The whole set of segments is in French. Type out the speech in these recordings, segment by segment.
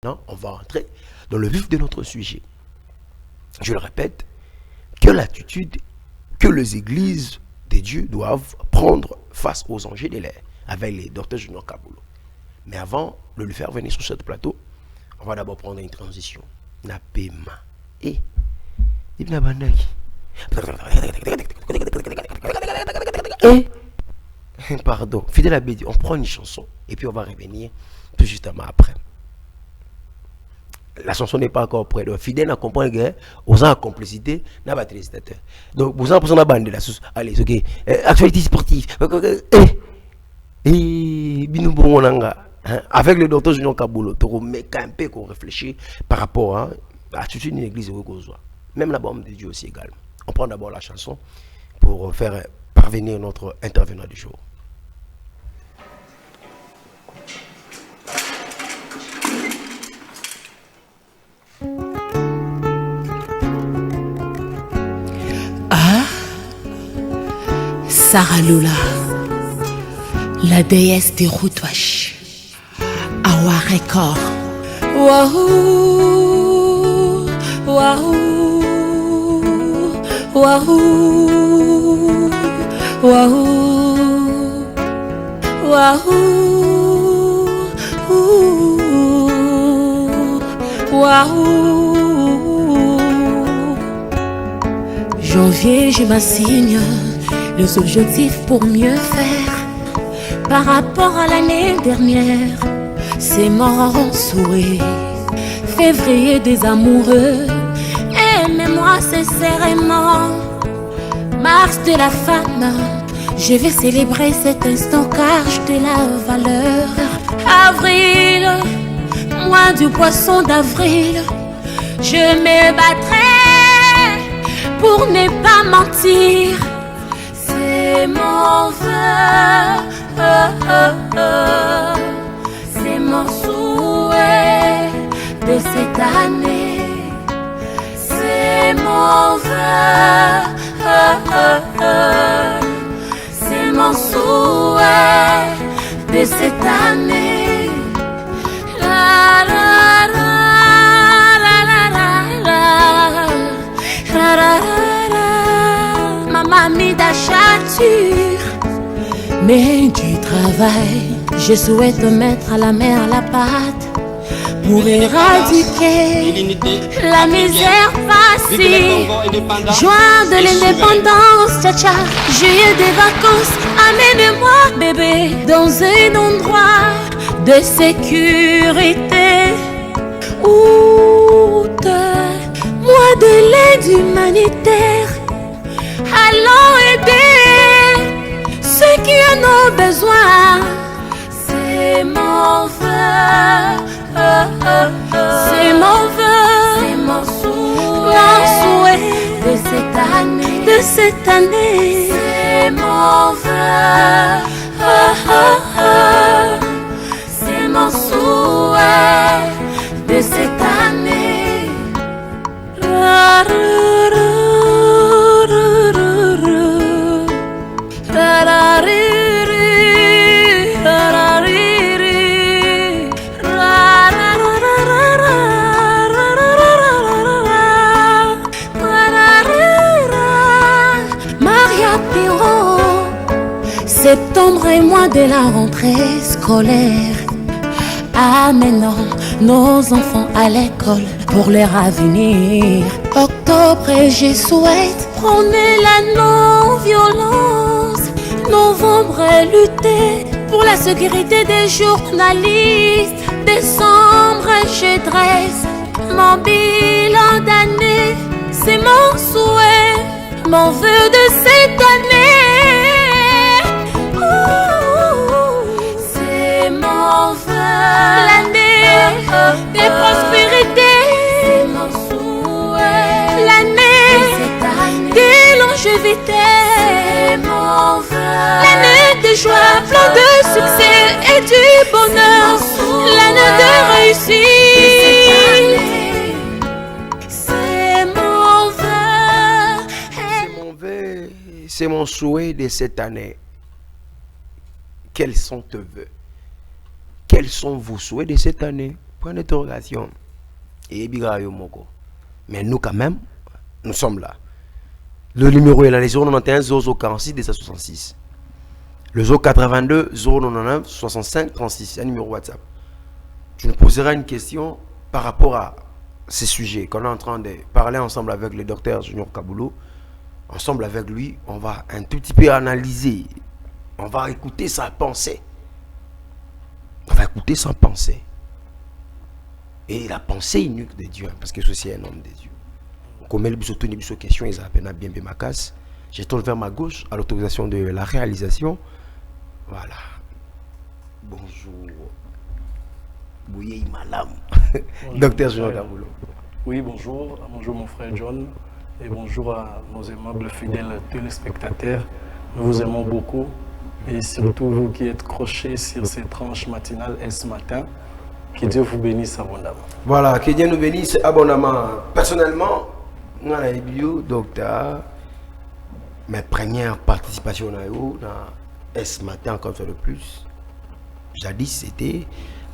Maintenant, on va entrer dans le vif de notre sujet. Je le répète, quelle attitude que les églises de Dieu doivent prendre face aux enjeux de l'air avec les docteurs Junior Kaboulou. Mais avant de le faire venir sur ce plateau, on va d'abord prendre une transition. Napema. Et pardon, fidèle à Bédi, on prend une chanson et puis on va revenir tout justement après. La chanson n'est pas encore prête. Donc, fidèle à comprendre que aux en complicité, n'a pas téléspectateur. Donc, vous en posant la bande de la sauce. Allez, ok. Actualité sportive. Et avec le docteur Junior Kaboulou, tu remets un peu qu'on réfléchit par rapport à l'attitude d'une église regozois. Même la bombe de Dieu aussi également. On prend d'abord la chanson pour faire parvenir notre intervenant du jour. Sarah Lula, la déesse des routouaches. Awa Record. Wahoo, wahoo, wahoo, wahoo, wahoo, wahoo. Janvier, je m'assigne les objectifs pour mieux faire par rapport à l'année dernière. C'est mon souhait. Février des amoureux et mémoire c'est serment. Mars de la femme, je vais célébrer cet instant car je te la valeur. Avril, mois du poisson d'avril, je me battrai pour ne pas mentir. C'est mon vœu, c'est mon souhait de cette année. C'est mon vœu, c'est mon souhait de cette année. La, la, la, la, la, la, la, la, la. Maman mis d'achature, mais du travail, je souhaite mettre à la main à la pâte pour éradiquer la misère facile. Joie de l'indépendance, tcha-tcha, juillet des vacances, amène-moi bébé dans un endroit de sécurité. Août, mois de l'aide humanitaire, allons aider ceux qui en ont besoin. C'est mon vœu, c'est mon vœu, c'est mon souhait de cette année, de cette année. C'est mon vœu, c'est mon souhait de cette année. Septembre est mois de la rentrée scolaire. Amenons nos enfants à l'école pour leur avenir. Octobre, je souhaite prôner la non-violence. Novembre, lutter pour la sécurité des journalistes. Décembre, je dresse mon bilan d'année. C'est mon souhait, mon vœu de cette année. C'est mon vœu, l'année de prospérité. C'est mon souhait, l'année de longévité. C'est mon vœu, l'année de joie, plein de succès et du bonheur. L'année de réussite. C'est mon vœu, c'est mon souhait de cette année. Quels sont tes vœux? Quels sont vos souhaits de cette année? Point d'interrogation. Et Bigayo Moko. Mais nous, quand même, nous sommes là. Le numéro est là, les 091 0046 266. Le 082 099 65 36. C'est un numéro WhatsApp. Je nous poserai une question par rapport à ces sujets qu'on est en train de parler ensemble avec le docteur Junior Kabulo. Ensemble avec lui, on va un tout petit peu analyser. On va écouter sa pensée. On va écouter sa pensée. Et la pensée unique de Dieu, parce que ceci est un homme de Dieu. Comme elle a tenu une question, ils appellent bien ma casse. Je tourne vers ma gauche à l'autorisation de la réalisation. Voilà. Bonjour. Bouye Malam. Docteur Junior Kabulo. Oui, bonjour. Bonjour mon frère John. Et bonjour à nos aimables fidèles téléspectateurs. Nous vous aimons beaucoup. Et surtout vous qui êtes crochés sur ces tranches matinales et ce matin. Que Dieu vous bénisse abondamment. Voilà, que Dieu nous bénisse abondamment. Personnellement, moi, docteur, mes premières participations dans ce matin, encore une fois de plus. Jadis, c'était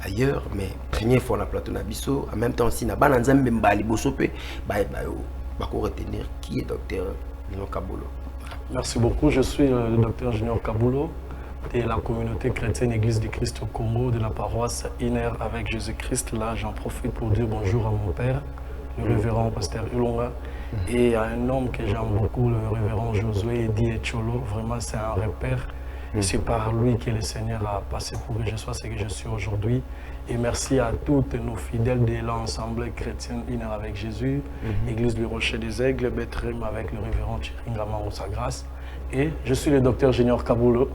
ailleurs, mais première fois dans le plateau Nabiso. En même temps, si na bananzam mbali bosope, retenir qui est docteur Junior Kabulo. Merci beaucoup. Je suis le docteur Junior Kabulo de la communauté chrétienne Église du Christ au Congo, de la paroisse Iner avec Jésus-Christ. Là, j'en profite pour dire bonjour à mon père, le révérend pasteur Ulonga, et à un homme que j'aime beaucoup, le révérend Josué Edi Echolo. Vraiment, c'est un repère. Et c'est par lui que le Seigneur a passé pour que je sois ce que je suis aujourd'hui. Et merci à toutes nos fidèles de l'Assemblée chrétienne Iner avec Jésus, Église du Rocher des Aigles, Bethlehem avec le révérend Chiringama ou sa grâce. Et je suis le docteur Junior Kabulo.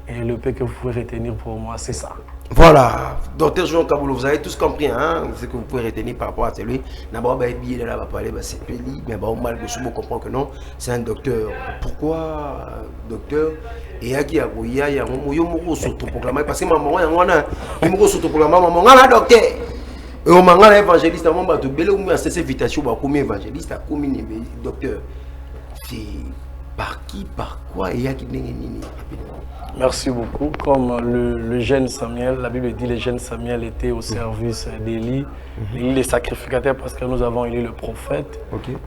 Et le peu que vous pouvez retenir pour moi, c'est ça. Voilà, docteur Junior Kabulo, vous avez tous compris hein, ce que vous pouvez retenir par rapport à celui. D'abord, il va parler, c'est Péli, mais mal de vous comprendre que non, c'est un docteur. Pourquoi docteur? Et il y a un s'autoproclamé, parce que maman, il m'a s'autoproclamé, maman, là, docteur. Et au moment là, évangéliste, maman, bah, tu belle ou bien c'est invitation, bah, comme évangéliste, comme docteur. C'est par qui, par quoi, et il y a qui n'est Merci beaucoup. Comme le jeune Samuel, la Bible dit le jeune Samuel était au service d'Élie. Élie les sacrificateurs parce que nous avons élu le prophète,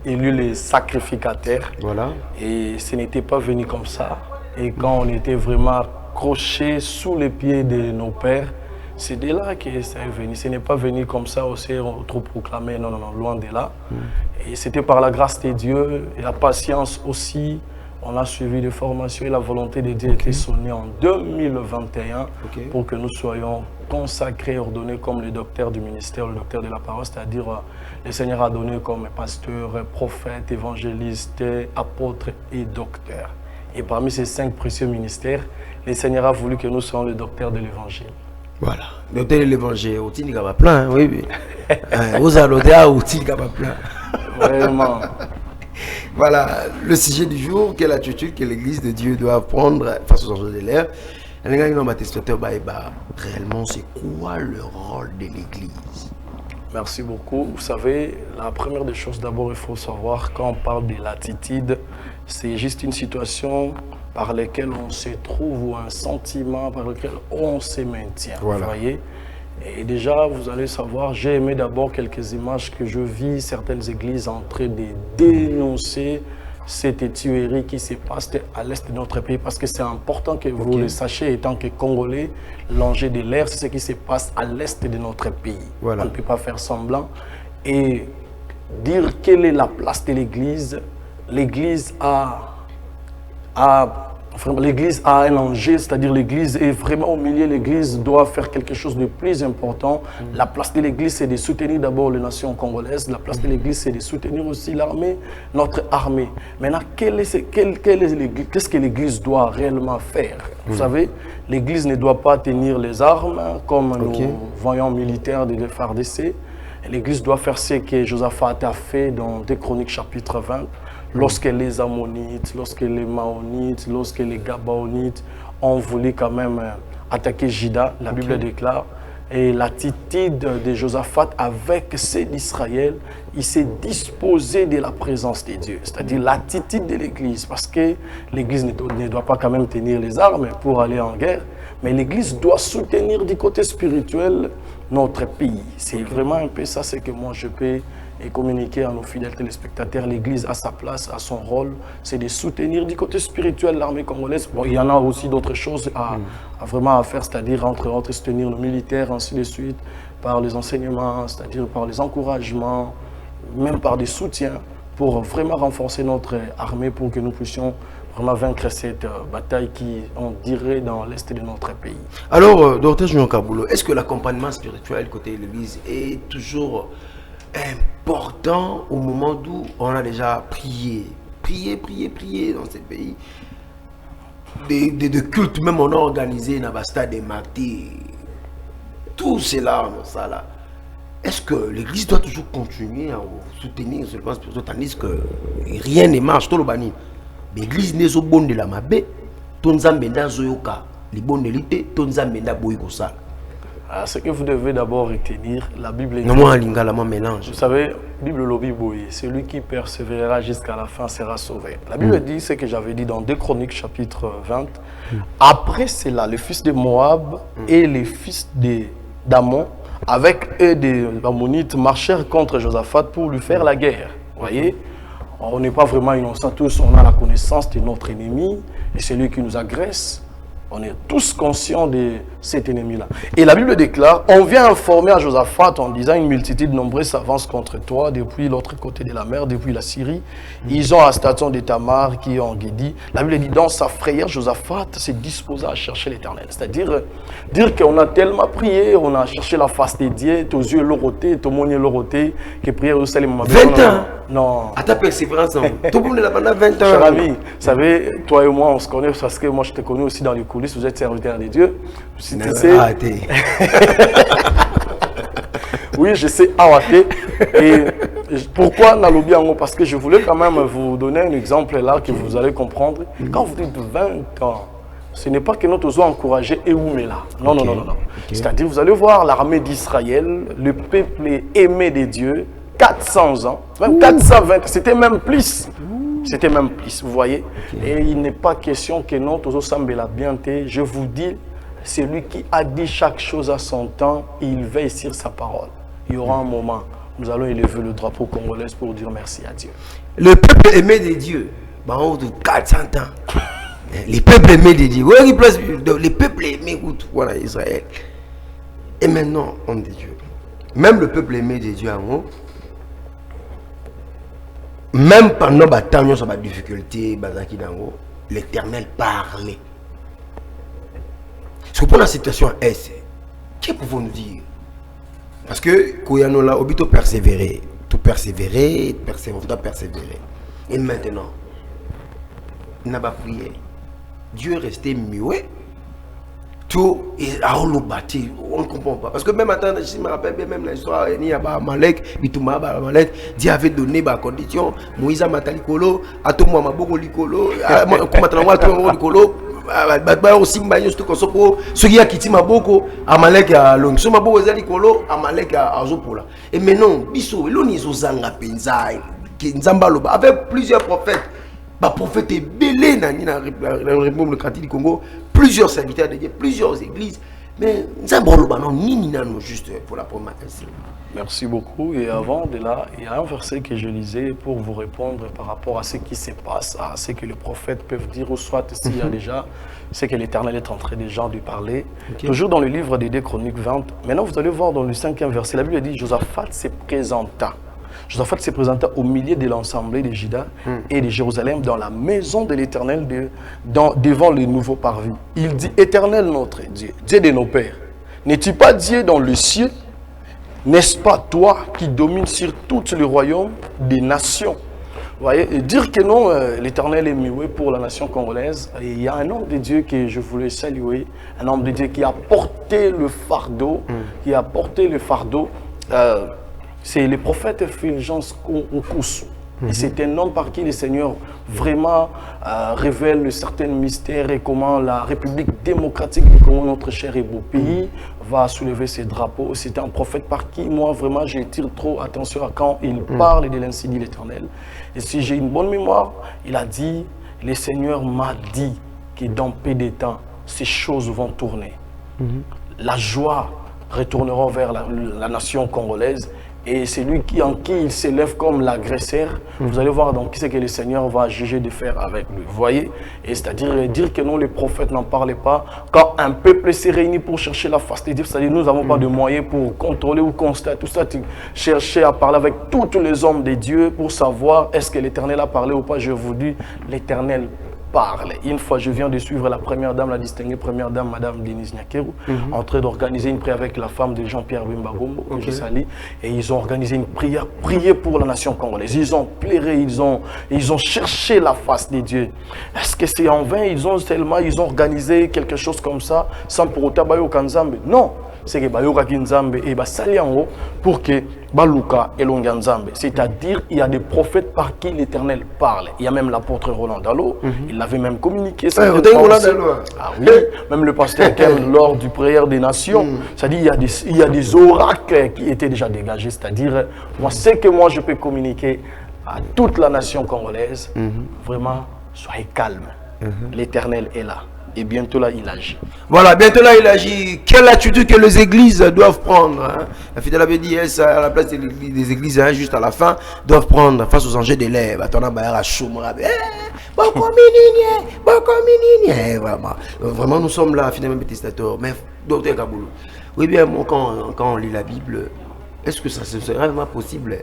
élu les sacrificateurs. Voilà. Et ce n'était pas venu comme ça. Et quand on était vraiment accroché sous les pieds de nos pères, c'est de là que ça est venu. Ce n'est pas venu comme ça aussi, trop proclamé, non, loin de là. Et c'était par la grâce de Dieu et la patience aussi. On a suivi des formations et la volonté de Dieu était sonnée en 2021 pour que nous soyons consacrés, ordonnés comme le docteur du ministère, le docteur de la parole, c'est-à-dire le Seigneur a donné comme pasteur, prophète, évangéliste, apôtre et docteur. Et parmi ces 5 précieux ministères, le Seigneur a voulu que nous soyons le docteur de l'évangile. Voilà, le docteur de l'évangile, outil n'est pas plein, oui. Vous allez à outil n'est pas plein. Vraiment. Voilà, le sujet du jour, quelle attitude que l'Église de Dieu doit prendre face aux enjeux de l'ère. Réellement, c'est quoi le rôle de l'Église? Merci beaucoup. Vous savez, la première des choses, d'abord, il faut savoir, quand on parle de l'attitude, c'est juste une situation par laquelle on se trouve ou un sentiment par lequel on se maintient. Voilà. Vous voyez? Et déjà, vous allez savoir, j'ai aimé d'abord quelques images que je vis, certaines églises en train de dénoncer cette tuerie qui se passe à l'est de notre pays, parce que c'est important que vous le sachiez, étant que Congolais, l'enjeu de l'air, c'est ce qui se passe à l'est de notre pays. Voilà. On ne peut pas faire semblant. Et dire quelle est la place de l'Église, l'Église l'Église a un enjeu, c'est-à-dire l'Église est vraiment au milieu, l'Église doit faire quelque chose de plus important. La place de l'Église, c'est de soutenir d'abord les nations congolaises. La place de l'Église, c'est de soutenir aussi l'armée, notre armée. Maintenant, qu'est-ce que l'Église doit réellement faire? Vous savez, l'Église ne doit pas tenir les armes comme nous voyons militaires de FARDC. L'Église doit faire ce que Josaphat a fait dans 2 Chroniques chapitre 20. Lorsque les Ammonites, lorsque les Maonites, lorsque les Gabaonites ont voulu quand même attaquer Juda, la Bible déclare, et l'attitude de Josaphat avec ceux d'Israël, il s'est disposé de la présence de Dieu, c'est-à-dire l'attitude de l'Église, parce que l'Église ne doit pas quand même tenir les armes pour aller en guerre, mais l'Église doit soutenir du côté spirituel notre pays. C'est vraiment un peu ça, c'est que moi je peux communiquer à nos fidèles téléspectateurs. L'Église a sa place, a son rôle, c'est de soutenir du côté spirituel l'armée congolaise. Bon, il y en a aussi d'autres choses à vraiment faire, c'est-à-dire entre soutenir nos militaires, ainsi de suite, par les enseignements, c'est-à-dire par les encouragements, même par des soutiens, pour vraiment renforcer notre armée, pour que nous puissions vraiment vaincre cette bataille qui, on dirait, dans l'est de notre pays. Alors, Dr Junior Kabulo, est-ce que l'accompagnement spirituel côté de l'Église est toujours important au moment où on a déjà prié dans ce pays? Des cultes, même on a organisé dans le stade des Martyrs, tout cela, ça là. Est-ce que l'Église doit toujours continuer à soutenir ce plan spirituel, tandis que rien ne marche, tout le bani? L'Église n'est pas bonne de la mabé, ton zambenda zoyoka, les bonnes de l'été, ton zambenda boykosa. Ce que vous devez d'abord retenir, la Bible dit, mélange. Vous savez, la Bible lobby boy, celui qui persévérera jusqu'à la fin sera sauvé. La Bible dit ce que j'avais dit dans 2 Chroniques chapitre 20. Après cela, les fils de Moab et les fils d'Ammon, avec eux des Ammonites, marchèrent contre Josaphat pour lui faire la guerre. Vous voyez, on n'est pas vraiment innocents tous, on a la connaissance de notre ennemi et celui qui nous agresse. On est tous conscients de cet ennemi-là. Et la Bible déclare, on vient informer à Josaphat en disant une multitude nombreuse s'avance contre toi depuis l'autre côté de la mer, depuis la Syrie. Ils ont à Station de Tamar qui est en Guédi. La Bible dit, dans sa frayeur, Josaphat s'est disposé à chercher l'Éternel. C'est-à-dire, dire qu'on a tellement prié, on a cherché la face des dieux, tes yeux l'oroté, ton monde l'oroté, que prière au salut. 20 ans. Non. À ta persévérance, tout le monde est là pendant 20 ans. Cher ami, vous savez, toi et moi, on se connaît parce que moi, je te connais aussi dans les coulisses. Vous êtes serviteur de Dieu. Si tu sais... Oui, je sais awaté. Et pourquoi Nalobi Ango? Parce que je voulais quand même vous donner un exemple là que vous allez comprendre. Quand vous dites 20 ans, ce n'est pas que nous devons encourager Eoumé là. Non, non, non, non. C'est-à-dire, vous allez voir l'armée d'Israël, le peuple aimé de Dieu, 400 ans, même 420, c'était même plus. C'était même plus, vous voyez. Et il n'est pas question que nous, tous ensemble, la bienté. Je vous dis, c'est lui qui a dit chaque chose à son temps, il veille sur sa parole. Il y aura un moment, nous allons élever le drapeau congolais pour dire merci à Dieu. Le peuple aimé de Dieu, en haut de 400 ans. Les peuples aimés de Dieu. Les peuples aimés, voilà, Israël. Et maintenant, homme de Dieu. Même le peuple aimé de Dieu en haut, même pendant la temps où la difficulté, l'Éternel parlait. Ce que pour la situation est, que pouvons-nous dire? Parce que quand on a obligé de persévérer, tout persévérer, on doit persévérer. Et maintenant, on n'a pas prié. Dieu est resté muet. Tout est à bâti, on ne comprend pas. Parce que même attends, je me rappelle bien même l'histoire, il y a Amalek, Bitouma, Amalek, Dieu avait donné des conditions, Moïse a matalikolo, Atomo Maboko Likolo, Komatranwa Atomo Likolo, aussi Mbayo Stokosoko, ceux qui a quitté Maboko, Amalek à Long, ce Maboko Zalikolo, Amalek à Azopola. Et maintenant, Bisso, l'onizo Zanga Penzai, qui Nzambaloba, avec plusieurs prophètes. Les prophètes est belé dans la République démocratique du Congo, plusieurs serviteurs de Dieu, plusieurs églises. Mais nous juste pour la première question. Merci beaucoup. Et avant de là, il y a un verset que je lisais pour vous répondre par rapport à ce qui se passe, à ce que les prophètes peuvent dire, ou soit s'il y a déjà ce que l'Éternel est en train déjà de parler. Toujours dans le livre des 2 Chroniques 20. Maintenant, vous allez voir dans le 5e verset, la Bible dit, Josaphat se présenta. Josaphat se présenta au milieu de l'assemblée de Juda et de Jérusalem dans la maison de l'Éternel devant le nouveau parvis. Il dit, Éternel notre Dieu, Dieu de nos pères, n'es-tu pas Dieu dans le ciel? N'est-ce pas toi qui domines sur tout le royaume des nations? Vous voyez, et dire que non, l'Éternel est muet pour la nation congolaise. Et il y a un homme de Dieu que je voulais saluer, un homme de Dieu qui a porté le fardeau, c'est le prophète Fulgence Okousou. Et c'est un homme par qui le Seigneur vraiment révèle certains mystères et comment la République démocratique du Congo, notre cher et beau pays, va soulever ses drapeaux. C'est un prophète par qui, moi, vraiment, je tire trop attention à quand il parle de l'ainsi dit l'Éternel. Et si j'ai une bonne mémoire, il a dit, le Seigneur m'a dit que dans peu de temps, ces choses vont tourner. La joie retourneront vers la nation congolaise. Et c'est lui en qui il s'élève comme l'agresseur. Vous allez voir donc qui c'est que le Seigneur va juger de faire avec lui. Vous voyez? Et c'est-à-dire dire que non, les prophètes n'en parlaient pas. Quand un peuple s'est réuni pour chercher la face de Dieu, c'est-à-dire nous n'avons pas de moyens pour contrôler ou constater tout ça. Chercher à parler avec tous les hommes de Dieu pour savoir est-ce que l'Éternel a parlé ou pas. Je vous dis, l'Éternel parle. Une fois, je viens de suivre la première dame, la distinguée première dame, Madame Denise Nyakeru, en train d'organiser une prière avec la femme de Jean-Pierre Bimbagombo, que je salue, et ils ont organisé une prière, prier pour la nation congolaise. Ils ont pleuré, ils ont cherché la face de Dieu. Est-ce que c'est en vain? Ils ont organisé quelque chose comme ça, sans pour autant bayo kanzambe? Non. C'est que bayoka kinzambe et basaliango pour que baluka elonga nzambe. C'est-à-dire il y a des prophètes par qui l'Éternel parle. Il y a même l'apôtre Roland Dalo, il l'avait même communiqué. Ah oui, même le pasteur Ken lors du prière des nations. C'est-à-dire il y a des oracles qui étaient déjà dégagés. C'est-à-dire moi c'est que moi je peux communiquer à toute la nation congolaise. Vraiment soyez calme. L'Éternel est là. Et bientôt là, il agit. Voilà, bientôt là, il agit. Quelle attitude que les églises doivent prendre, hein? La fidèle avait dit, à la place des églises, hein, juste à la fin, doivent prendre face aux enjeux de l'air. Vraiment, nous sommes là, finalement, pétistateurs. Mais, docteur Kaboulou, oui, bien, moi, quand on lit la Bible, est-ce que ça serait vraiment possible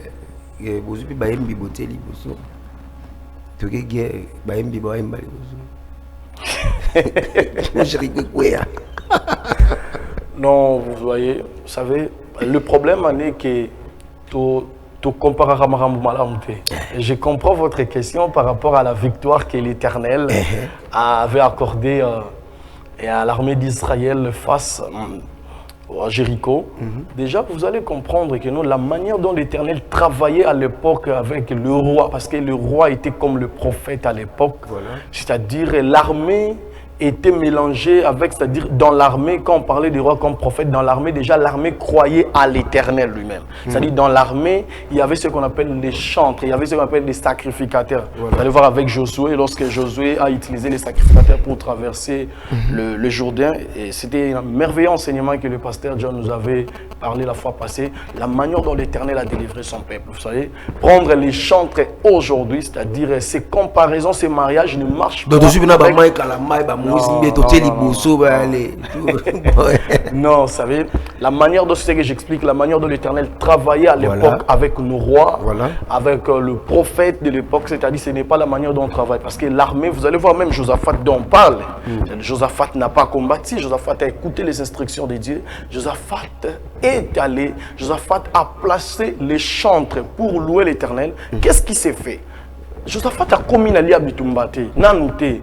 que vous ayez une bibliothèque, non, vous voyez, vous savez, le problème est que tout comparé à je comprends votre question par rapport à la victoire que l'Éternel avait accordée à l'armée d'Israël face à Jéricho. Déjà, vous allez comprendre que non, la manière dont l'Éternel travaillait à l'époque avec le roi, parce que le roi était comme le prophète à l'époque, c'est-à-dire l'armée était mélangée avec, c'est-à-dire dans l'armée, quand on parlait du roi comme prophète, dans l'armée, déjà l'armée croyait à l'Éternel lui-même. C'est-à-dire dans l'armée, il y avait ce qu'on appelle les chantres, il y avait ce qu'on appelle les sacrificateurs. Vous allez voir avec Josué, lorsque Josué a utilisé les sacrificateurs pour traverser le Jourdain, et c'était un merveilleux enseignement que le pasteur John nous avait parlé la fois passée, la manière dont l'Éternel a délivré son peuple. Vous savez, prendre les chantres aujourd'hui, c'est-à-dire ces comparaisons, ces mariages ne marchent pas. Non, vous savez, la manière dont c'est que j'explique, la manière dont l'Éternel travaillait à l'époque avec nos rois, avec le prophète de l'époque, c'est-à-dire ce n'est pas la manière dont on travaille. Parce que l'armée, vous allez voir même Josaphat dont on parle. Josaphat n'a pas combattu, Josaphat a écouté les instructions de Dieu. Josaphat est allé, Josaphat a placé les chantres pour louer l'Éternel. Qu'est-ce qui s'est fait? Josaphat a commis la lia bitumbate, et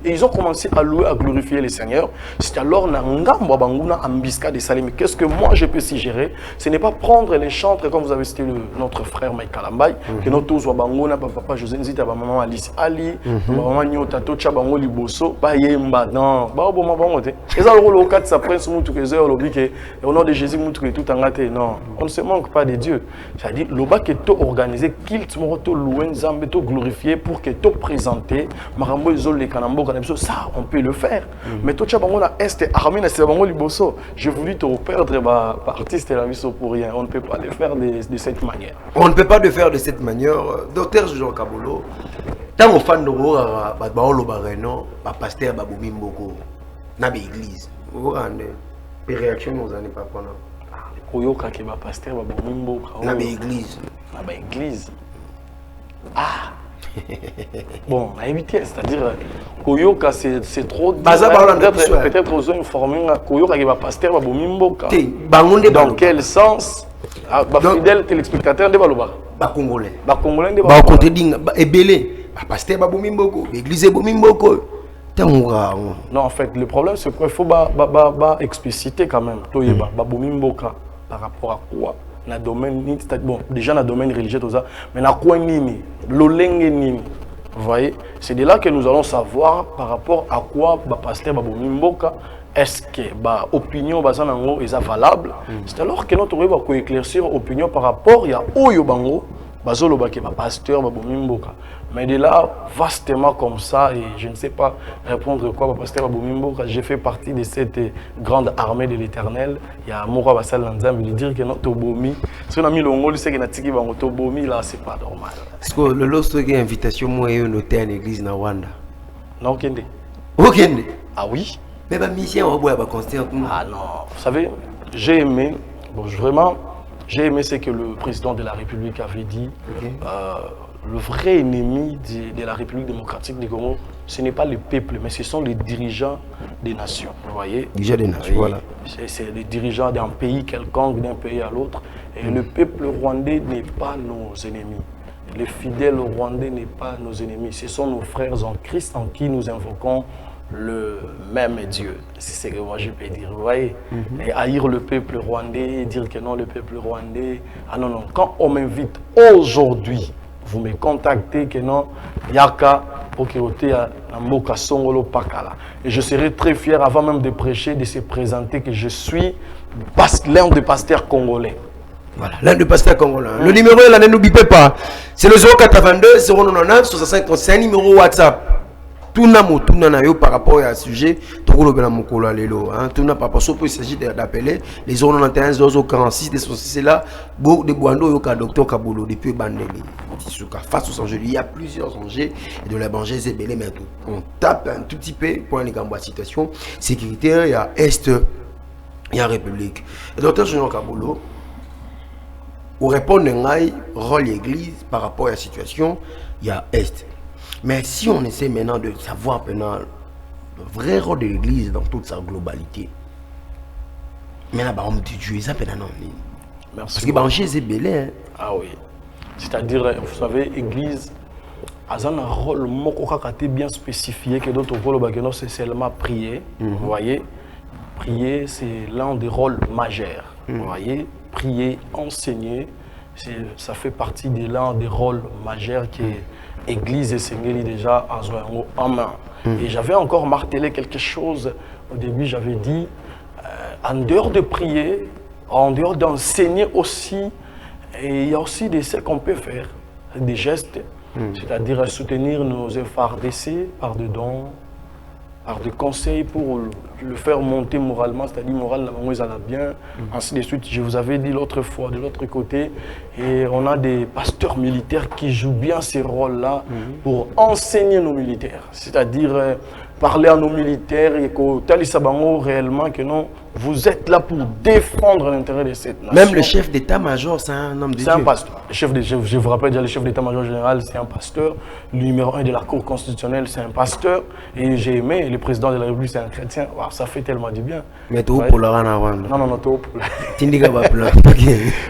ils ont commencé à louer, à glorifier le Seigneur. C'est alors Nangamba Banguna Ambiska de Salim. Qu'est-ce que moi je peux suggérer? Ce n'est pas prendre les chantres comme vous avez cité notre frère Mike Kalambay, que notre tous Banguna, papa José Nzita, maman Alice Ali, maman Nyota Tocha Bango Liboso, Bayemba, non, Baoboma Bangote. Et ça, le 4 ça prend son que zéro, le bique, et au nom de Jésus, tout est tout en gâté. Non, on ne se manque pas de Dieu. C'est-à-dire, le bac est tout organisé, qu'il te moto loué, Nzambe, tout glorifié pour que tout présenter, Marambo Izol Kanambo, ça on peut le faire. Mais tout ça, on a est armé, c'est Bango Liboso. Je voulais te perdre artiste et la mission pour rien. On ne peut pas le faire de cette manière. On ne peut pas le faire de cette manière. Docteur Jean Kabolo, tant qu'on fan de roi, Baolo Bareno, pasteur Baboumi Mboko, Nabi Église. Vous rendez les réactions, nous n'en pas pendant. Koyoka qui va pasteur Baboumi Mboko. Nabi Église. Nabi Église. Ah! Bon, à éviter, c'est-à-dire Koyoka c'est trop peut-être aux hommes informés Koyoka qui va pasteur va bomimboka. Dans quel sens? Fidèle téléspectateur de Baloba. Ba congolais. Ba congolais de Baloba. Ba côté dinga ebelé. Ba pasteur ba bomimboko, l'église bomimboko. Non, en fait, le problème c'est qu'il faut expliciter quand même. Toyeba ba bomimboka par rapport à quoi? Na domaine bon déjà dans le domaine religieux tout ça mais na quoi nini lolenge nini vous voyez c'est de là que nous allons savoir par rapport à quoi ba pasteur ba bomimboka est-ce que ba opinion bazana ngo est valable c'est alors que notre va éclaircir opinion par rapport ya oyo bango Bazolo Baki, pasteur, Babomimboka. Mais de là, vastement comme ça, et je ne sais pas répondre quoi, pasteur Babomimboka, j'ai fait partie de cette grande armée de l'Éternel. Il y a Moura Bassal Lanzam, il dit que notre Bomi, si on a mis le Ngol, c'est que notre Bomi, là, c'est pas normal. Est-ce que le lost qui invitation, moi, est noté en église na Rwanda? Non, Kende. Kende? Ah oui? Mais ma mission, on va construire. Ah non, vous savez, j'ai aimé, bon, vraiment, j'ai aimé ce que le président de la République avait dit. Okay. Le vrai ennemi de la République démocratique du Congo, ce n'est pas le peuple, mais ce sont les dirigeants des nations. Vous voyez? Dirigeants des nations, voilà. C'est les dirigeants d'un pays quelconque, d'un pays à l'autre. Et le peuple rwandais n'est pas nos ennemis. Les fidèles rwandais n'est pas nos ennemis. Ce sont nos frères en Christ en qui nous invoquons le même Dieu. C'est ce que moi je peux dire. Vous voyez? Et haïr le peuple rwandais, dire que non, le peuple rwandais. Ah non, non. Quand on m'invite aujourd'hui, vous me contactez que non, Yaka, pour que vous à Mboka Songolo Pakala. Et je serai très fier, avant même de prêcher, de se présenter que je suis l'un des pasteurs congolais. Voilà, l'un des pasteurs congolais. Le numéro, là, ne l'oubliez pas. C'est le 082 099 65. C'est un numéro WhatsApp. Tout n'a par rapport à ce sujet, tout le monde par rapport il s'agit d'appeler les 091 046 c'est là, de Boando Yoka docteur Kabolo depuis Bandeli. Face aux enjeux, il y a plusieurs enjeux de l'évangile Zébélé, mais on tape un tout petit peu pour une situation sécuritaire, il y a Est, il y a République. Et docteur Jean Kabolo, pour répondre à rôle l'église par rapport à la situation, il y a Est. Mais si on essaie maintenant de savoir maintenant le vrai rôle de l'église dans toute sa globalité, maintenant, on me dit Dieu, ça peut non. Parce que Jésus est belé. Ah oui. C'est-à-dire, vous savez, l'église a un rôle bien spécifié que d'autres rôles, c'est seulement prier. Vous voyez, prier, c'est l'un des rôles majeurs. Vous voyez, prier, enseigner, ça fait partie de l'un des rôles majeurs qui est Église et Seigneur déjà en main. Et j'avais encore martelé quelque chose. Au début, j'avais dit, en dehors de prier, en dehors d'enseigner aussi, et il y a aussi des ce qu'on peut faire, des gestes, c'est-à-dire soutenir nos FARDC par des dons, par des conseils pour le faire monter moralement, c'est-à-dire moralement, ça va bien, ainsi de suite. Je vous avais dit l'autre fois, de l'autre côté, et on a des pasteurs militaires qui jouent bien ces rôles-là pour enseigner nos militaires, c'est-à-dire parler à nos militaires et que Talisabango réellement que non, vous êtes là pour défendre l'intérêt de cette nation. Même le chef d'état-major, c'est un homme de Dieu. C'est un pasteur. Je vous rappelle déjà, le chef d'état-major général, c'est un pasteur. Le numéro 1 de la Cour constitutionnelle, c'est un pasteur. Et j'ai aimé, le président de la République, c'est un chrétien. Wow, ça fait tellement du bien. Mais tout pour la Rwanda. Non, tout pour la...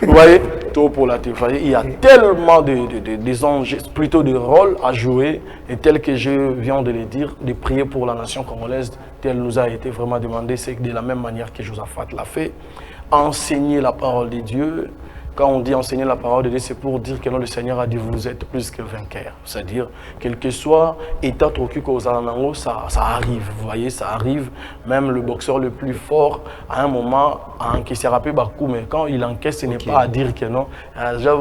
Vous voyez, tout pour la... Il y a tellement des enjeux, plutôt de rôles à jouer. Et tel que je viens de le dire, de prier pour la nation congolaise, tel nous a été vraiment demandé, c'est que de la même manière que Josaphat l'a fait, enseigner la parole de Dieu. Quand on dit enseigner la parole de Dieu, c'est pour dire que non, le Seigneur a dit vous êtes plus que vainqueurs. C'est-à-dire, quel que soit état troqué aux Alanango, ça arrive. Vous voyez, ça arrive. Même le boxeur le plus fort, à un moment, a encaissé beaucoup, mais quand il encaisse, ce n'est pas à dire que non.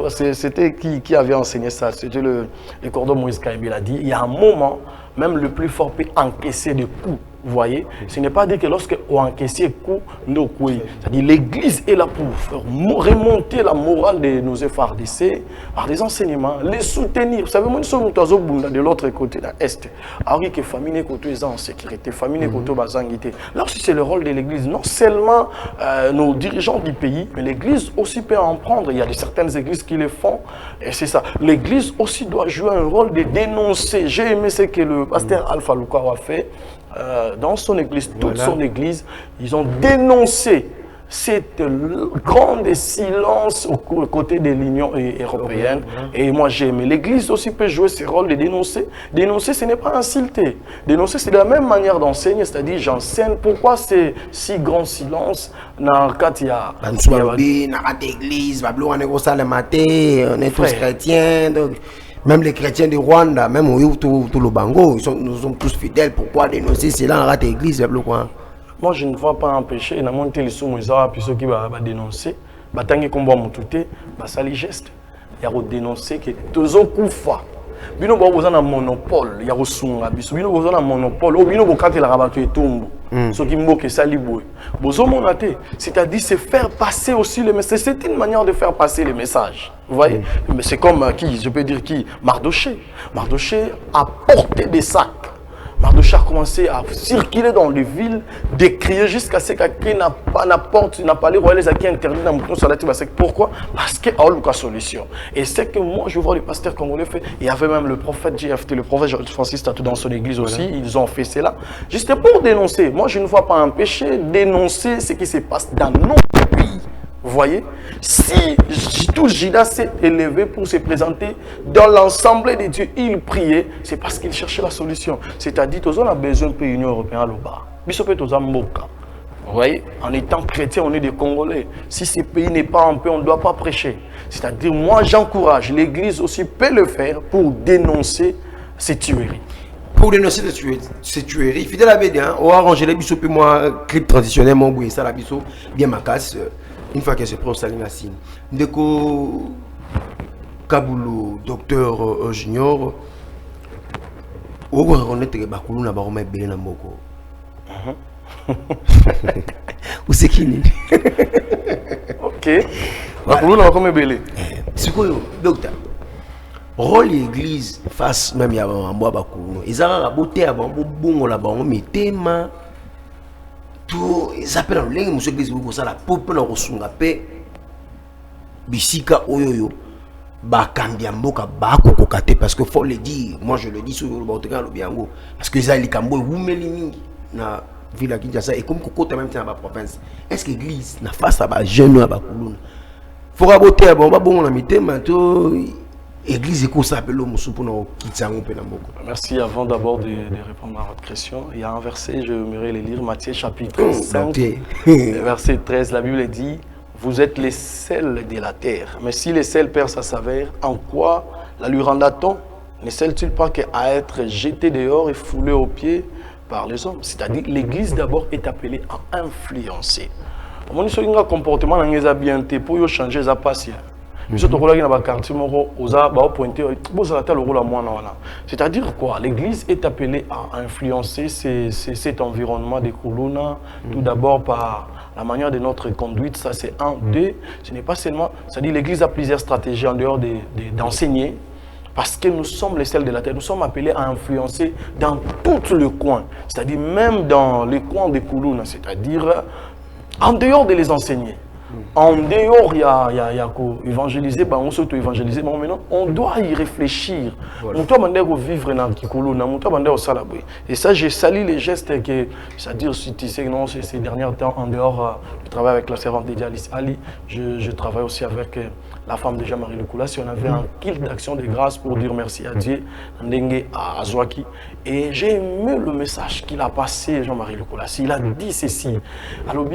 C'était qui avait enseigné ça? C'était le cordon Moïse Kaïbi. Il a dit, il y a un moment, même le plus fort peut encaisser des coups. Vous voyez, ce n'est pas dire que lorsque on encaisse un coup, nous couillons. C'est-à-dire l'église est là pour faire remonter la morale de nos FARDC par des enseignements, les soutenir. Vous savez, moi, nous sommes de l'autre côté, de l'Est. Alors que la famille est en sécurité, la famille est en sécurité. Là aussi, c'est le rôle de l'église. Non seulement nos dirigeants du pays, mais l'église aussi peut en prendre. Il y a certaines églises qui le font. Et c'est ça. L'église aussi doit jouer un rôle de dénoncer. J'ai aimé ce que le pasteur Alpha Luka a fait. Dans son église, toute son église, ils ont dénoncé cette grande silence aux côtés de l'Union européenne. Et moi, j'ai aimé. L'église aussi peut jouer ce rôle de dénoncer. Dénoncer, ce n'est pas insulter. Dénoncer, c'est la même manière d'enseigner, c'est-à-dire j'enseigne. Pourquoi c'est si grand silence dans le cas il y a l'église, on est tous chrétiens. Même les chrétiens de Rwanda, même au tout le Bango, nous sommes tous fidèles. Pourquoi dénoncer cela dans l'église? Moi, je ne vois pas empêcher. Il y a monté les sous-moiseurs, puis ceux qui vont dénoncer. Tant qu'ils combattent mon touté, ça les gestes. il y a dénoncé que tous ont koufa. Bino bo besoin d'un monopole, il y a resunga biso. Bino besoin d'un monopole, ou bino bo kate la rabatu et tombe. Ce qui mboke sali boy. Bozo monate, c'est-à-dire c'est faire passer aussi le message. C'est une manière de faire passer le message. Vous voyez? Mais c'est comme qui, je peux dire qui, Mardoché. Mardoché a porté des sacs. Mardoché a commencé à circuler dans les villes, décrier jusqu'à ce que quelqu'un n'a pas les royaumes qui interdit dans le sur la table. Pourquoi? Parce qu'il y a une solution. Et c'est que moi, je vois les pasteurs congolais faire. Il y avait même le prophète JFT, le prophète Francis Tatou dans son église aussi. Ils ont fait cela. Juste pour dénoncer. Moi, je ne vois pas un péché. Dénoncer ce qui se passe dans notre pays. Vous voyez, si tout Judas s'est élevé pour se présenter dans l'ensemble des dieux, il priait, c'est parce qu'il cherchait la solution. C'est-à-dire, on a besoin de l'Union européenne à l'Oba. Vous voyez, en étant chrétien, on est des Congolais. Si ce pays n'est pas en paix, on ne doit pas prêcher. C'est-à-dire, moi, j'encourage, l'Église aussi peut le faire pour dénoncer ces tueries. Pour dénoncer ces tueries, fidèle à Bédin, on a arrangé les bisous, puis moi, clip traditionnel, mon bouillé, ça, la bisou, bien ma casse. Une fois que c'est pro Salim Hassine, Ndeko Kaboulou, docteur junior, on va reconnaître que Bakoulou n'a pas remis belé na moko. Où c'est qui ni? Ok. Bakoulou n'a pas remis belé. C'est quoi, docteur? Rôle l'église face même à Bamboa Bakoulou. Ils ont la beauté à Bambo Bongo là-bas, on met théma. Tout, ils appellent en langue, monsieur l'église, vous ça la peuple na rosunga pe bisika oyoyo ba kambia mboka ba kokokate parce que faut le dire, moi je le dis sur le botega lo biango parce que ça les kambo wumeli mingi na ville à Kinshasa et comme kokota même dans la province. Est-ce que l'église na face à ba jeune à ba kuluna faut raboter bon ba bon na mitema to église ko s'appelle le musu pour nous quitter un peu na mboko. Merci. Avant d'abord de répondre à votre question, il y a un verset, je vais le lire, Matthieu chapitre 5, verset 13, la Bible dit: vous êtes les sels de la terre, mais si les sels perd sa saveur, en quoi la lui rendra-t-on? Ne sert-il pas qu'à être jeté dehors et foulé aux pieds par les hommes? C'est-à-dire l'église d'abord est appelée à influencer. On dit que comportement dans bien pour changer sa passion. C'est-à-dire quoi? L'église est appelée à influencer cet environnement de Koulouna, tout d'abord par la manière de notre conduite, ça c'est un. Deux, ce n'est pas seulement, c'est-à-dire l'église a plusieurs stratégies en dehors d'enseigner, parce que nous sommes les sels de la terre, nous sommes appelés à influencer dans tout le coin, c'est-à-dire même dans les coins de Koulouna, c'est-à-dire en dehors de les enseigner. En dehors, il y a évangéliser, on s'auto-évangéliser, mais maintenant, on doit y réfléchir. On doit vivre dans le Kikoulouna, on doit salabrer. Et ça, j'ai sali les gestes que, c'est-à-dire, si tu sais, non, ces derniers temps, en dehors, je travaille avec la servante de Alice Ali, je travaille aussi avec la femme de Jean-Marie Lecoula. Si on avait un kit d'action de grâce pour dire merci à Dieu, Ndengue à Azouaki. Et j'ai aimé le message qu'il a passé, Jean-Marie Lecoula. Il a dit ceci. Alors,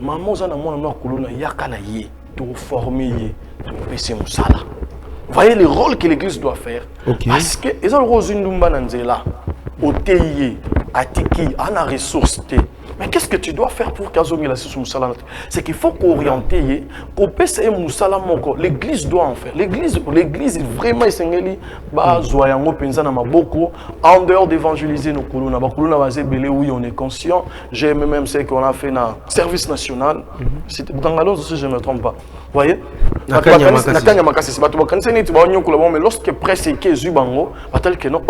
maman zana mwana mwa kuluna yakana ye to former to pese musala. Vous voyez le rôle que l'église doit faire. Parce que les autres ndumba nanzela oteye atiki ana ressources te. Mais qu'est-ce que tu dois faire pour qu'Azongi la sous musala? C'est qu'il faut qu'orienter qu'on pese musala moko. L'église doit en faire. L'église vraiment essengeli ba zoyango penza na maboko en dehors d'évangéliser nos kuluna. Ba kuluna bazé belé, oui, on est conscient. J'aime même ce qu'on a fait dans le service national. C'est dans la si je ne me trompe pas. Vous voyez? Mais lorsque presse est que bango, tel que non.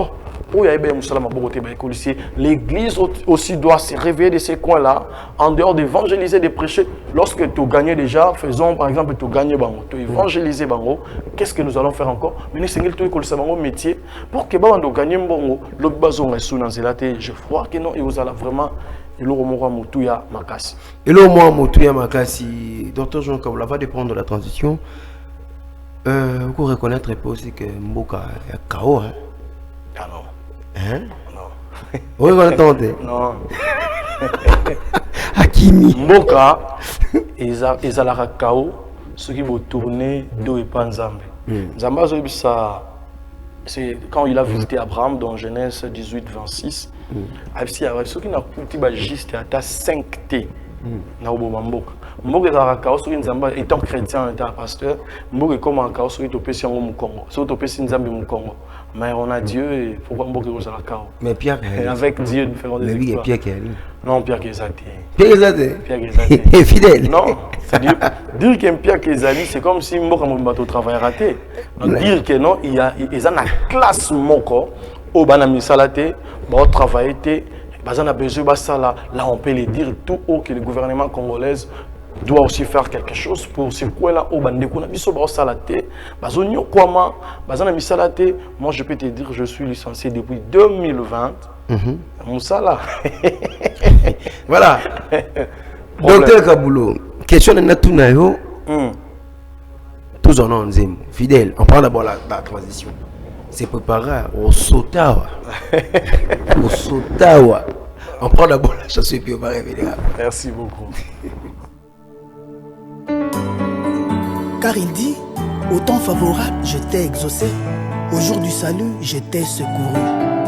L'église aussi doit se réveiller de ces coins-là, en dehors d'évangéliser, de prêcher. Lorsque tu gagnes déjà, faisons par exemple, tu gagnes bango, tu évangélises bango, qu'est-ce que nous allons faire encore? Mais nous avons un métier pour que tu gagnes bango, l'autre bazon est sous Nanzelate. Je crois que non, et vous allez vraiment. Et là, Motouya Makasi. Et là, Motouya Makasi, docteur Jean Kaboula va dépendre de la transition. Vous reconnaître aussi que Mboka est KO. Hein? Ah non. Hein? Non. Oui, on attend. Non. Hakimi. Mboka, ils ont KO, ceux qui vont tourner d'eau et pas Nzambe. Nzamba, c'est quand il a visité Abraham dans Genèse 18, 26. Ceux qui n'ont pas juste à 5T. Mboka za chaos soki nzamba étant chrétien étant pasteur, mboka comme en chaos soki topesi yango mu Congo. Soki topesi nzambe mu Congo. Mais on a Dieu et pourquoi mboka za la chaos. Mais Pierre avec Dieu nous ferons des exploits. Pierre qui arrive. Non, Pierre Kézati. Pierre Kézati. Pierre Kézati. Et fidèle. Non, c'est-à-dire dire qu'un Pierre Kézati c'est comme si mboka mo bateau travail raté. Donc dire que non, il y a une classe moko au bana misalate, ba travailler té, ba a besoin ba ça là on peut le dire tout haut que le gouvernement congolais doit aussi faire quelque chose pour ce quoi là au bande ko na biso ba salate, ba zonyo kwama, ba na misalate, moi je peux te dire je suis licencié depuis 2020. Moussala. Voilà. Docteur Kaboulou, question de Natunayo. Tous en ont fidèle. On prend d'abord la transition. C'est préparé au Sotawa. Au Sotawa. On prend d'abord la chanson et puis on va revenir. Merci beaucoup. Car il dit, au temps favorable, je t'ai exaucé. Au jour du salut, je t'ai secouru.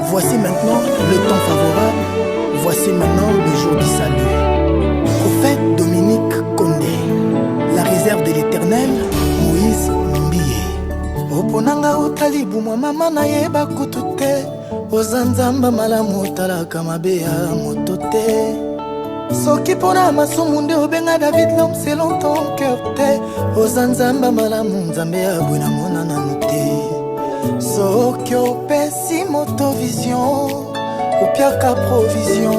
Voici maintenant le temps favorable. Voici maintenant le jour du salut. Prophète Dominique Condé. La réserve de l'Éternel, Moïse Mbiye. Oponanga utalibu mwa mama na yeba kutute. Ozanzamba malamu talaka mabeya motote. Soki pona masumu nde obenga David l'homme selon ton cœur te. Ozanzamba malamu nzambe abwina mona nanu te. Soki opesi moto vision opiaka provision.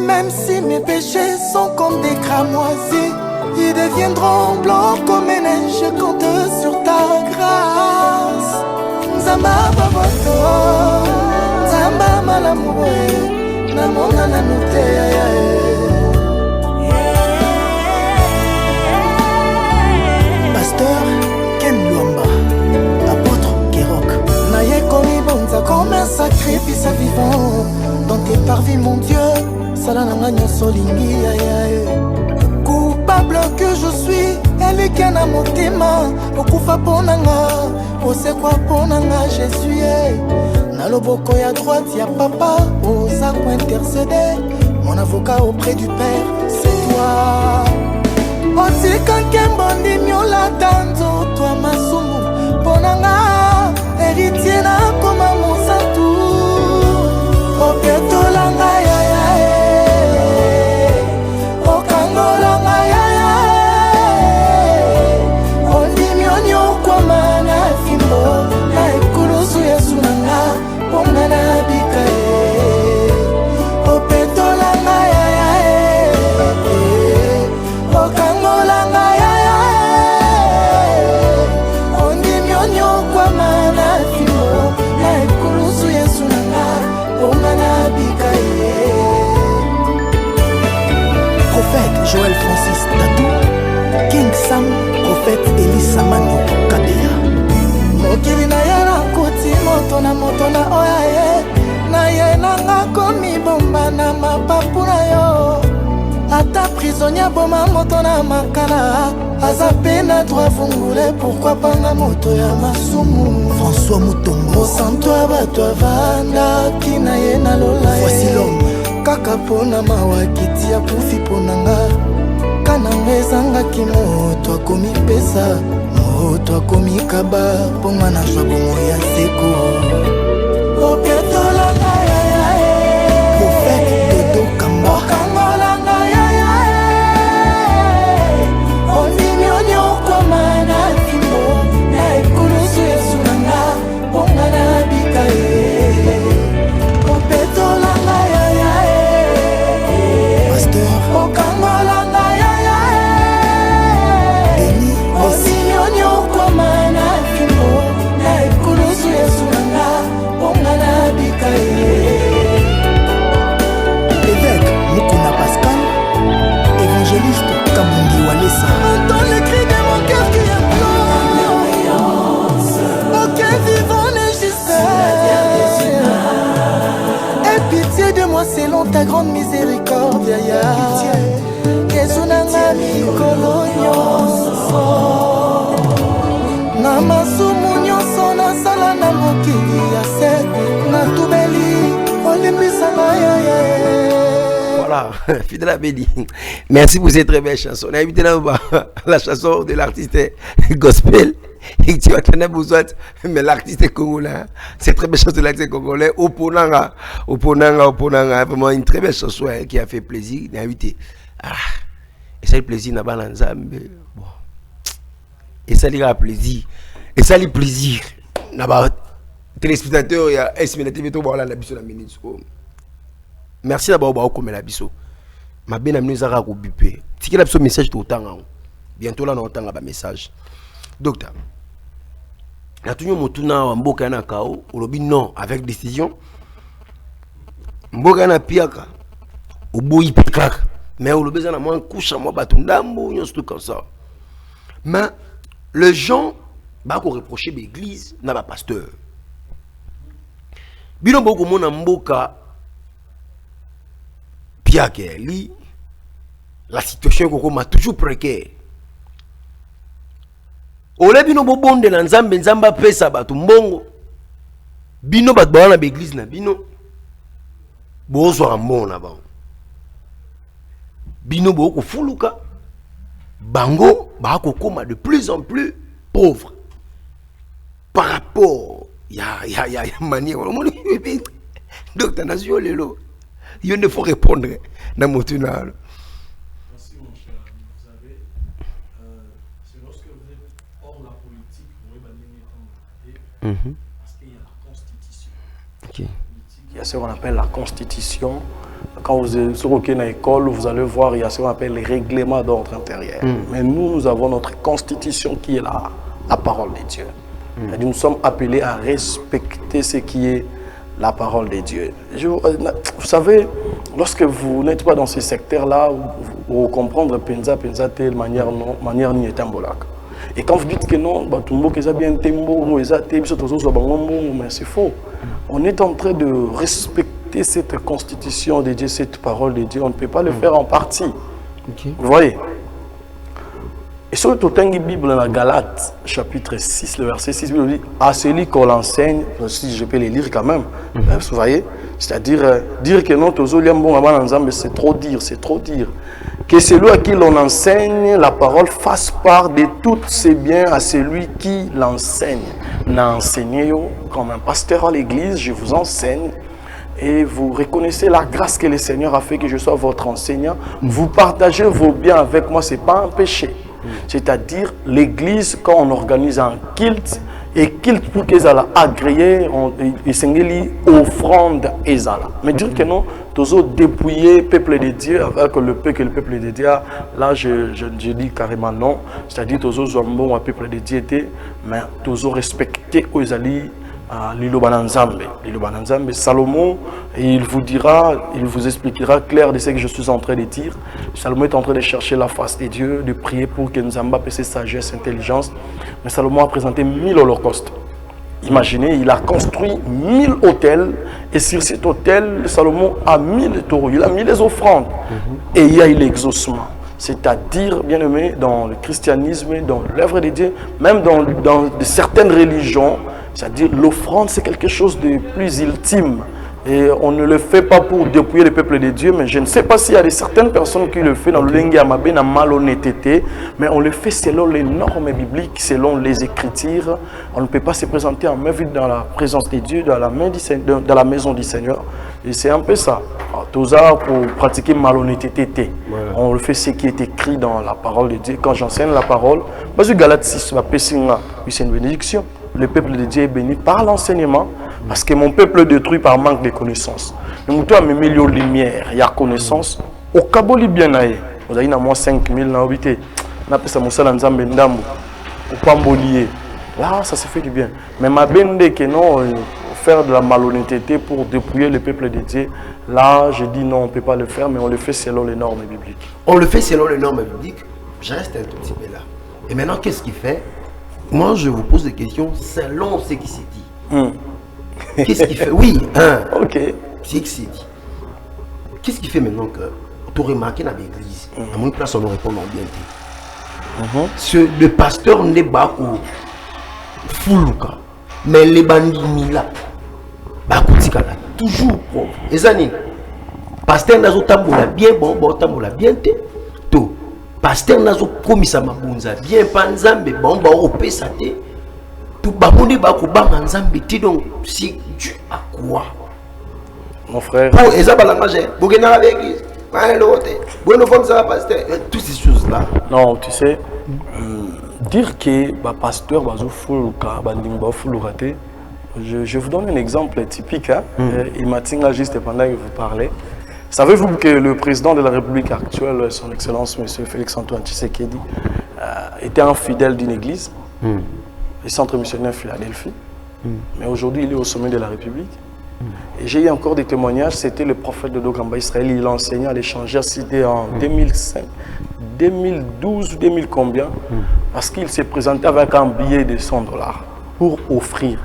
Même si mes péchés sont comme des cramoisis, ils deviendront blancs comme une neige. Je compte sur ta grâce. Nzamba baboto, Nzamba malamoue, namona nanote. Pasteur Ken Luamba, apôtre Kerok. Naye komi bonza comme un sacrifice vivant. Dans tes parvis mon Dieu, salananga nyoso lingi coupable que je suis, elle qui na motema. Okufa ponanga, osekwa ponanga Jésus. Na loboko ya droite ya papa, osa ko intercéder. Mon avocat auprès du Père, c'est toi. Otika kembondi miola tanzo toi masumu ponanga héritier na koma mosatu opetolanga ya okangolanga ya ondimionyo kwa mana fimbo na ekulusu yesu nanga ponga na bikae opetolanga ya okangolanga ya ondimionyo kwa mana fimbo na ekulusu yesu nanga ponga na bikae. Prophète Joël Francis Tatou, King Sam, prophète Elisa Mano Kadea. Mokili na ye na kuti moto na oya ye. Na ye nanga komi bomba na mapapu na yo. Ata prisonnier boma moto na makala. Aza pe na droit vungule, pourquoi panga moto ya masumu. François Moutongo Santo abato avanda kina ye na lola. Voici l'homme kaka pona mawakiti ya pufi ponanga. Kananga ezangaki moto akomi pesa, moto akomi kaba, ponga na jwa bongo ya seko. Opetolanga ya prophète Dodo Kamba. Okangolanga ya ondimionyo kwa mana fimbo na ekulusu yesu nanga ponga na bikae. Opetolanga ya pasteur okangolanga ya Denis ondimionyo kwa mana fimbo na ekulusu yesu nanga ponga na bikae. Évêque Mukuna Pascal, évangéliste Kabundi Walesa. Entends le cri de mon cœur qui implore. Ok, vivant le justesse. Aie pitié de moi selon ta grande miséricorde. Kezunanga mikolo nyonso. Na masumu nyonso nasala na mokili ya se. Na tubeli olimbisanga ya. Voilà, Ah, Fidèle Abedi. Merci pour cette très belle chanson. On a invité la chanson de l'artiste gospel. Et tu as tenu besoin, mais l'artiste congolais, c'est très belle chanson de l'artiste congolais. Oponanga, vraiment une très belle chanson qui a fait plaisir. On a invité. Ah, et ça le plaisir n'a pas l'ensemble. Bon. Et ça lui a plaisir. Et ça lui plaisir. N'a pas téléspectateur, il y a SMNTV, tout voilà la biso la minute. Merci d'abord au comme la biso. Ma bien amené Zara au bipé. Si qu'il a besoin message tout autant. Bientôt là on entend un message. Docteur. La toujours motuna wa mboka na kao, olobi non avec décision. Mboka na piaka. Oboyi pikaka. Mais olobi za na moi couche moi batundambo, yon tout comme ça. Mais les gens ba ko reprocher l'église na ba pasteur. Bino boko mona mboka piake li la situation m'a toujours précaire. Ole bino bobonde na nzambe nzamba pesa batu mbongo. Bino bat ba na l'église na bino. Bozwa mbona ba. Bino boko fuluka. Bango ba ko koma de plus en plus pauvre. Par rapport ya manière donc ta nation lelo. Il ne faut répondre dans mon tunnel. Merci mon cher. Vous savez, c'est lorsque vous êtes hors la politique, vous pouvez parce qu'il y a la constitution. Okay. Il y a ce qu'on appelle la constitution. Quand vous êtes sur aucune école, vous allez voir, il y a ce qu'on appelle les règlements d'ordre intérieur. Mais nous avons notre constitution qui est la parole de Dieu. Nous sommes appelés à respecter ce qui est la parole de Dieu. Vous savez, lorsque vous n'êtes pas dans ce secteur-là, vous comprendre penza telle manière ni etambolak. Et quand vous dites que non, mais c'est faux. On est en train de respecter cette constitution de Dieu, cette parole de Dieu. On ne peut pas le faire en partie. Okay. Vous voyez? Et sur le la Bible, dans la Galates, chapitre 6, le verset 6, il dit à celui qu'on l'enseigne, si je peux les lire quand même, vous voyez, c'est-à-dire dire que non, c'est trop dire, c'est trop dire. Que celui à qui l'on enseigne la parole fasse part de tous ses biens à celui qui l'enseigne. N'enseignez comme un pasteur à l'église, je vous enseigne. Et vous reconnaissez la grâce que le Seigneur a fait que je sois votre enseignant. Vous partagez vos biens avec moi, ce n'est pas un péché. C'est-à-dire, l'église, quand on organise un culte, et culte pour qu'ils aient agréé, ils s'engagent offrande et zala. Mais dire que non, toujours dépouiller le peuple de Dieu avec le peuple de Dieu, là je dis carrément non. C'est-à-dire, toujours bon le peuple de Dieu, mais toujours respecter aux alliés. Salomon, il vous dira, il vous expliquera clair de ce que je suis en train de dire. Salomon est en train de chercher la face de Dieu, de prier pour que Nzamba puisse sagesse, intelligence. Mais Salomon a présenté 1000 holocaustes. Imaginez, il a construit 1000 hôtels et sur cet hôtel, Salomon a mis les taureaux, il a mis les offrandes et il y a eu l'exaucement. C'est-à-dire, bien aimé, dans le christianisme, dans l'œuvre de Dieu, même dans certaines religions, c'est-à-dire l'offrande, c'est quelque chose de plus ultime. Et on ne le fait pas pour dépouiller le peuple de Dieu, mais je ne sais pas s'il y a certaines personnes qui le font dans le lengue dans malhonnêteté, mais on le fait selon les normes bibliques, selon les Écritures. On ne peut pas se présenter en main vide dans la présence de Dieu, dans la maison du Seigneur. Et c'est un peu ça. Tout ça pour pratiquer malhonnêteté. Voilà. On le fait ce qui est écrit dans la parole de Dieu. Quand j'enseigne la parole, parce que Galates 6, c'est une bénédiction. Le peuple de Dieu est béni par l'enseignement, parce que mon peuple est détruit par manque de connaissances. Mais moi, je me de lumière, il y a connaissance. Au Kaboli bien, vous avez moins 5000 na habité. Na pesa musala nzambe ndambo. Au Pambolier. Là, ça se fait du bien. Mais ma bende que non, faire de la malhonnêteté pour dépouiller le peuple de Dieu, là, je dis non, on ne peut pas le faire, mais on le fait selon les normes bibliques. On le fait selon les normes bibliques. Je reste un tout petit peu là. Et maintenant, qu'est-ce qu'il fait? Moi, je vous pose des questions selon ce qui s'est dit. Qu'est-ce qu'il fait? Oui, ok. C'est ce qui s'est dit. Qu'est-ce qui fait maintenant que tu as remarqué dans l'église? À mon place, on nous répond bien. Le pasteur n'est pas au foulouka, mais les bandits là, toujours pauvres. Et ça, pasteur nazo tambola bien bon tambola bien te to pasteur nazo komisa mabunza bien panzambe bon opesa te tout bamundi ba ko ba nzambe ti donc si tu à quoi mon frère pour ezaba langage bogena avec l'église bon forme ça pasteur toutes ces choses là non tu sais dire que ba pasteur bazo fuluka ba ndimba fuluka te. Je vous donne un exemple typique. Hein? Il m'a tiré juste pendant que vous parlez. Savez-vous que le président de la République actuelle, son Excellence, M. Félix-Antoine Tshisekedi, était un fidèle d'une église, le centre missionnaire Philadelphie. Mais aujourd'hui, il est au sommet de la République. Et j'ai eu encore des témoignages. C'était le prophète de Dogamba Israël. Il a enseigné à l'échangeur. C'était en 2005, 2012 ou 2000 combien. Parce qu'il s'est présenté avec un billet de $100 pour offrir.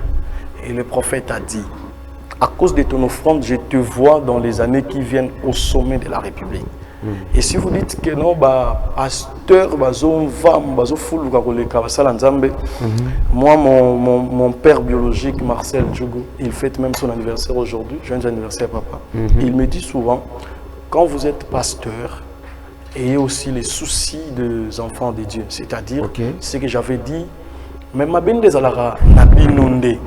Et le prophète a dit, à cause de ton offrande, je te vois dans les années qui viennent au sommet de la République. Et si vous dites que non, pasteur, moi, mon père biologique, Marcel Djougou, il fête même son anniversaire aujourd'hui, joyeux anniversaire papa. Il me dit souvent, quand vous êtes pasteur, ayez aussi les soucis des enfants de Dieu. C'est-à-dire, ce que j'avais dit, mais ma bende zalara nabinonde.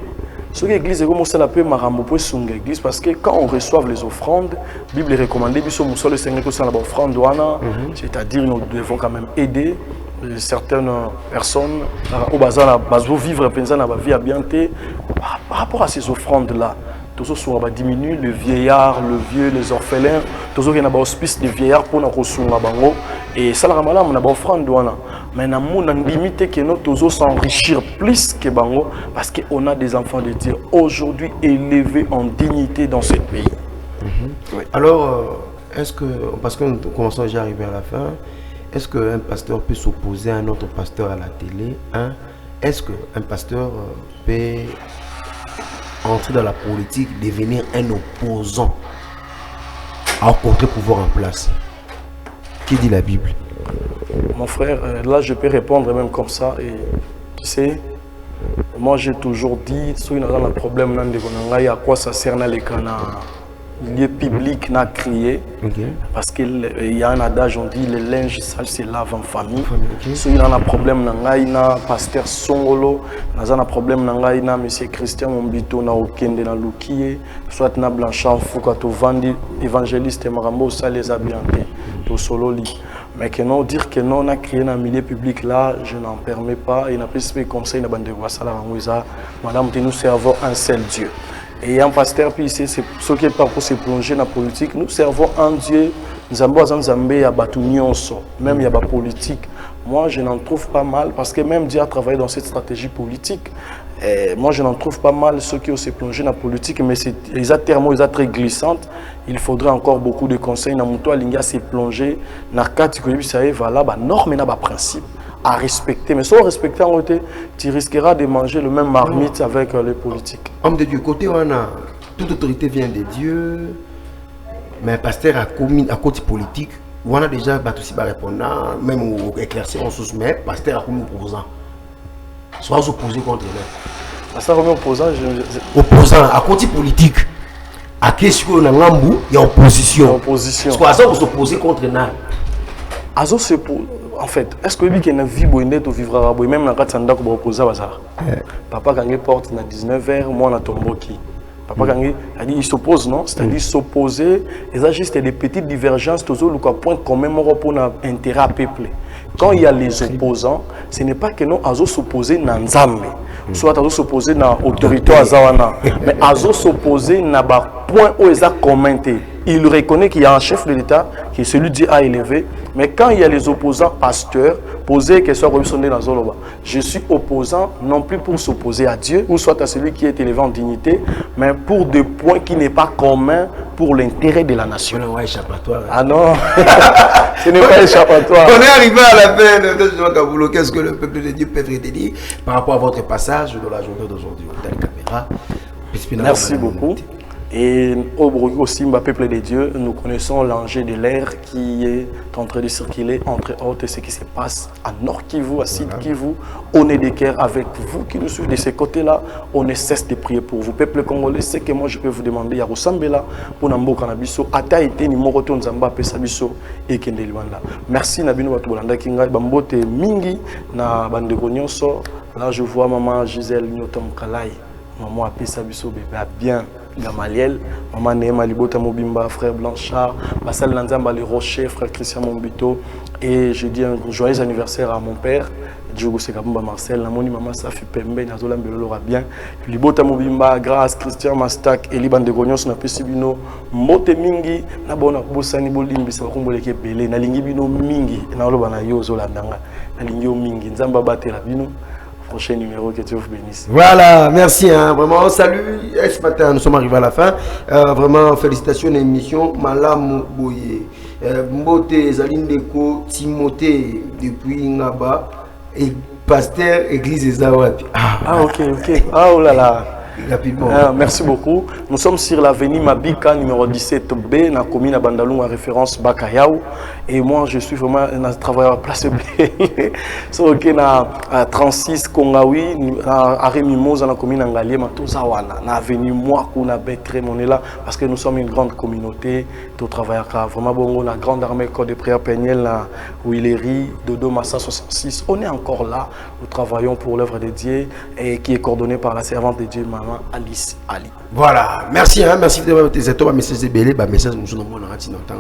Ce que l'église est comme ça, la paix marambo pour son église parce que quand on reçoit les offrandes, la Bible est recommandée, le Seigneur que ça la offrande c'est-à-dire nous devons quand même aider certaines personnes au bazar vivre pensant à vie à bien par rapport à ces offrandes là. Tous ceux qui diminuer le vieillard, le vieux, les orphelins, tous ceux qui ont hospice de vieillard pour nous recevoir bango et ça la ramala on a offrande douana. Mais nous avons limité que nous tous s'enrichir plus que bango parce qu'on a des enfants de Dieu aujourd'hui élevés en dignité dans ce pays. Oui. Alors est-ce que parce que nous commençons déjà à arriver à la fin, est-ce qu'un pasteur peut s'opposer à un autre pasteur à la télé, hein? Est-ce qu'un pasteur peut entrer dans la politique, devenir un opposant au contre-pouvoir en place? Qui dit la Bible? Mon frère, là je peux répondre même comme ça. Et tu sais, moi j'ai toujours dit, si on a un problème, à quoi ça sert dans les canards? Lieu public n'a crié parce qu'il y a un adage, on dit le linge sale se lave en famille. Si il y a un problème, il y a un pasteur Songolo, il y a un problème, il y a monsieur Christian Mbito, na Okende na Lukie, soit na Blanchard Fouka, to Vandi, évangéliste Marambo, ça les a bien to Sololi. Mais que non, dire que non, on a créé un milieu public là, je n'en permets pas. Il n'a pas de conseil, madame, nous servons un seul Dieu. Et un pasteur, puis c'est ce qui est pas pour se plonger dans la politique. Nous servons un Dieu, nous avons même il y a la politique. Moi, je n'en trouve pas mal parce que même Dieu a travaillé dans cette stratégie politique. Et moi, je n'en trouve pas mal ceux qui ont se plongé dans la politique, mais les termes sont très glissantes. Il faudrait encore beaucoup de conseils. Dans mon toit, l'Inga s'est plongé dans la catégorie, ça y est, voilà, normes et principes à respecter. Mais si on respecte en côté, tu risqueras de manger le même marmite avec les politiques. Homme de Dieu, côté on a toute autorité vient de Dieu, mais un pasteur à côté politique, on a déjà aussi répondant, même au éclaircir en sous, mais pasteur a comme opposant. Soit opposé contre lui. Ça remet opposant, opposant à côté politique. À question on a ngambou, il y a opposition. Opposition. Soit ça vous opposer contre nous. Azo se pose. En fait, est-ce que lui qui a une vie bonne ou vivra même dans le cas où opposé à ça? Papa quand il porte à 19h, moi on tomboki. Papa quand il dit il s'oppose non, c'est-à-dire s'opposer, et ça juste des petites divergences toujours le point commun pour intérêt à peuple. Quand il y a les opposants, ce n'est pas que nous azo s'opposer dans Nzambe, soit azo s'opposer dans l'autorité azawana, mais azo s'opposer dans point où ils ont commenté. Il reconnaît qu'il y a un chef de l'État qui est celui Dieu a élevé, mais quand il y a les opposants pasteurs, poser que soit reçonné dans Zoloba. Je suis opposant non plus pour s'opposer à Dieu ou soit à celui qui est élevé en dignité, mais pour des points qui n'est pas commun pour l'intérêt de la nation. Ouais, échappatoire. Ah non, ce n'est pas échappatoire. On est arrivé à la fin de Jean Kaboulou. Qu'est-ce que le peuple de Dieu peut te dire par rapport à votre passage de la journée d'aujourd'hui? Merci beaucoup. Et au Bourgogne aussi, peuple de Dieu, nous connaissons l'enjeu de l'air qui est en train de circuler entre autres ce qui se passe à Nord Kivu, à Sud Kivu. On est des cœurs avec vous qui nous suivez de ce côté-là. On ne cesse de prier pour vous. Peuple congolais, c'est que moi je peux vous demander, il y a Rosambela pour Nambo Kanabiso, Ata été numéro ton Zamba Pesabiso et Kendelibanda. Merci Nabino Batubolanda Kinga, Bambote Mingi, na Bandeko Nyonso. Là je vois maman Gisèle Nyotom Kalai, maman Pesabiso bébé bien. Gamaliel, maman Néma Libota Mobimba, frère Blanchard, Bassal Nanzamba Les Rochers, frère Christian Mombito. Et je dis un joyeux anniversaire à mon père, Djogo Sekabumba Marcel, Namoni Maman Safi Pembe, Nazola Mbelora bien. Libota Mobimba, Grâce, Christian Mastak, Eliban de Gognos, na Pesibino, Mote Mingi, Nabona Bosani Bolimbi, Sabakumboleke Bele, Nalingi Bino Mingi, Naoloba na Yo Zolandanga, Nalingi Mingi, Nzamba Batela Bino. Prochain numéro, que Dieu vous bénisse. Voilà, merci. Hein, vraiment, salut. Ce matin, nous sommes arrivés à la fin. Vraiment, félicitations à l'émission. Malam Boye. Mbote Zalindeko, Timothée, depuis Ngaba, et pasteur, église Ezawapi. Ok. Ah, oh là là. Rapidement. Merci beaucoup. Nous sommes sur l'avenue Mabika, numéro 17B, dans la commune à Bandalou, en référence Bakayaou. Et moi, je suis vraiment un travailleur à Place B. Donc, à 36 Kongawi, à Rémimosa, dans la commune Angalié, Matozawana, dans l'avenue Mouakou, na Betré, on est là parce que nous sommes une grande communauté de travailleurs. Vraiment, bon, la grande armée corps de prière Péniel, la Willery, Dodo Massa 66. On est encore là. Nous travaillons pour l'œuvre de Dieu et qui est coordonnée par la servante de Dieu, Maman Alice Ali. Voilà, merci, hein, merci d'avoir été là. Message de Bélé, message nous sommes en train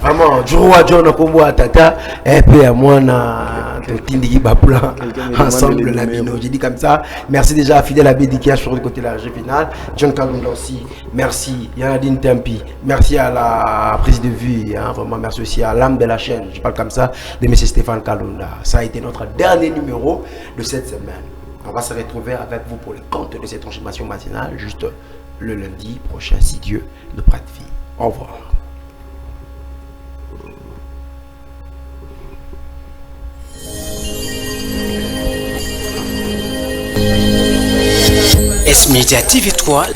vraiment, John Kombo Tata, et puis à moi, ensemble, la bino. J'ai dit comme ça. Merci déjà à Fidèle Abedi qui a sur le côté de la régie finale. John Kalunda aussi. Merci. Yanadine Tempi. Merci à la prise de vue. Hein, vraiment, merci aussi à l'âme de la chaîne. Je parle comme ça de M. Stéphane Kalunda. Ça a été notre dernier numéro de cette semaine. On va se retrouver avec vous pour le compte de cette transformation matinale, juste le lundi prochain, si Dieu nous prête vie. Au revoir. S-Media TV 3,